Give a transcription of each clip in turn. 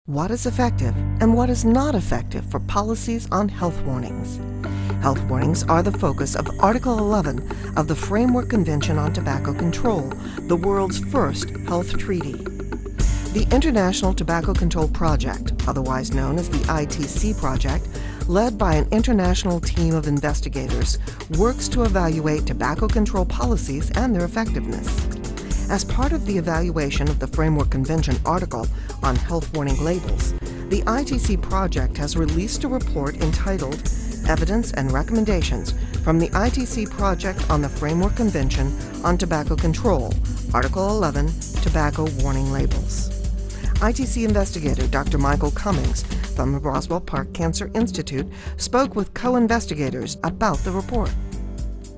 What is effective and what is not effective for policies on health warnings? Health warnings are the focus of Article 11 of the Framework Convention on Tobacco Control, the world's first health treaty. The International Tobacco Control Project, otherwise known as the ITC Project, led by an international team of investigators, works to evaluate tobacco control policies and their effectiveness. As part of the evaluation of the Framework Convention article on health warning labels, the ITC Project has released a report entitled Evidence and Recommendations from the ITC Project on the Framework Convention on Tobacco Control, Article 11, Tobacco Warning Labels. ITC investigator Dr. Michael Cummings from the Roswell Park Cancer Institute spoke with co-investigators about the report.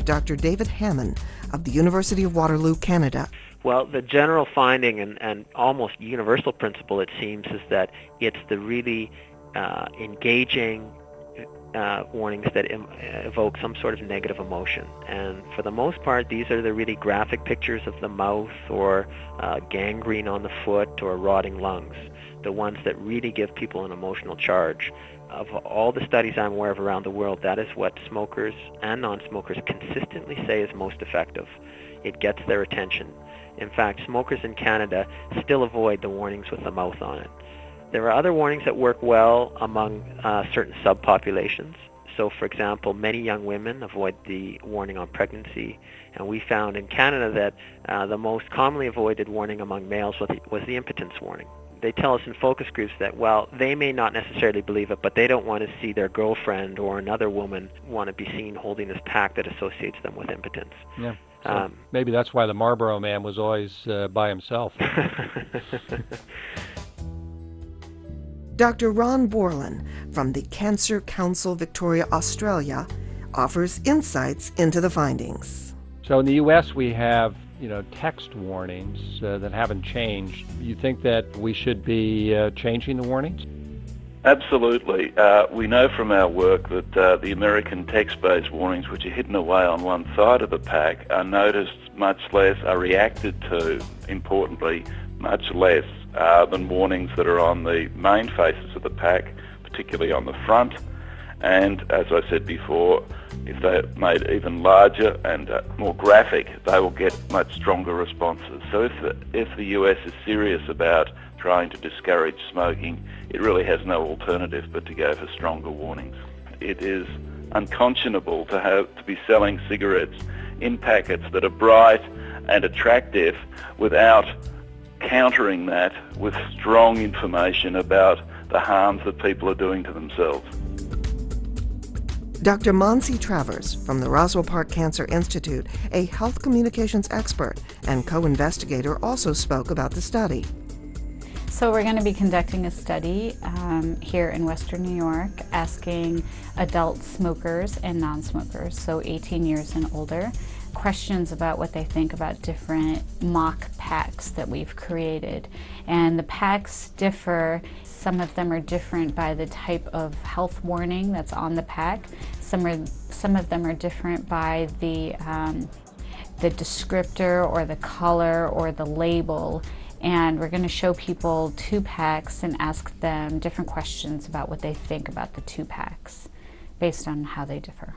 Dr. David Hammond of the University of Waterloo, Canada. Well, the general finding and almost universal principle, it seems, is that it's the really engaging warnings that evoke some sort of negative emotion. And for the most part, these are the really graphic pictures of the mouth or gangrene on the foot or rotting lungs, the ones that really give people an emotional charge. Of all the studies I'm aware of around the world, that is what smokers and non-smokers consistently say is most effective. It gets their attention. In fact, smokers in Canada still avoid the warnings with the mouth on it. There are other warnings that work well among certain subpopulations. So, for example, many young women avoid the warning on pregnancy, and we found in Canada that the most commonly avoided warning among males was the impotence warning. They tell us in focus groups that, well, they may not necessarily believe it, but they don't want to see their girlfriend or another woman want to be seen holding this pack that associates them with impotence. Yeah. So maybe that's why the Marlboro Man was always by himself. Dr. Ron Borland from the Cancer Council Victoria, Australia, offers insights into the findings. So in the U.S. we have, text warnings that haven't changed. You think that we should be changing the warnings? Absolutely. We know from our work that the American text-based warnings, which are hidden away on one side of the pack, are noticed much less, are reacted to, importantly, much less than warnings that are on the main faces of the pack, particularly on the front. And as I said before, if they're made even larger and more graphic, they will get much stronger responses. So if the US is serious about trying to discourage smoking, it really has no alternative but to go for stronger warnings. It is unconscionable to be selling cigarettes in packets that are bright and attractive without countering that with strong information about the harms that people are doing to themselves. Dr. Monsi Travers from the Roswell Park Cancer Institute, a health communications expert and co-investigator, also spoke about the study. So we're going to be conducting a study here in Western New York asking adult smokers and non-smokers, so 18 years and older, questions about what they think about different mock packs that we've created. And the packs differ. Some of them are different by the type of health warning that's on the pack. Some of them are different by the descriptor or the color or the label. And we're going to show people two packs and ask them different questions about what they think about the two packs based on how they differ.